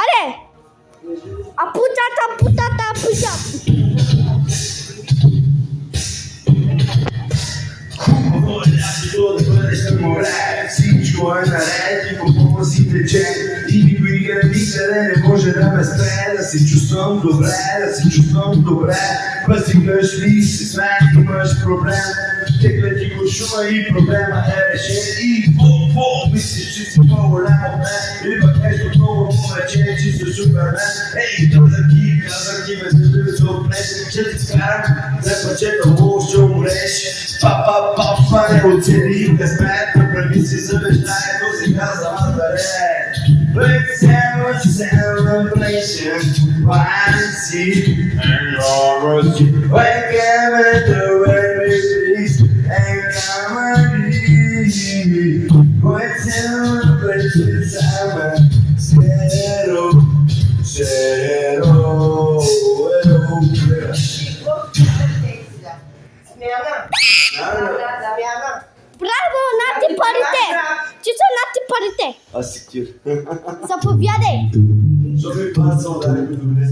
Ale! A putata. Всичко е наред и по пола си тече. И никой никъде не може да ме спре. Да се чувствам добре. Пъстигаш ли се с мен, имаш проблем. Текля ти го шума и проблема е решен. И мислиш, че си по-голям от мен. Или пък нещо много повече, че си супермен. Ей, казах ти ме се отнес. Ще ти скарам, за пъчета лово ще умреш. Па, не оцели късмет, направи си завещанието, сега за мадарет. Let's have a celebration, fancy and royalty. Welcome to every place and comedy. Let's celebrate the summer, zero. Браво, нати парите! Че са нати парите? Аз си кир. Заповядай! Що ми паса, удари го добре.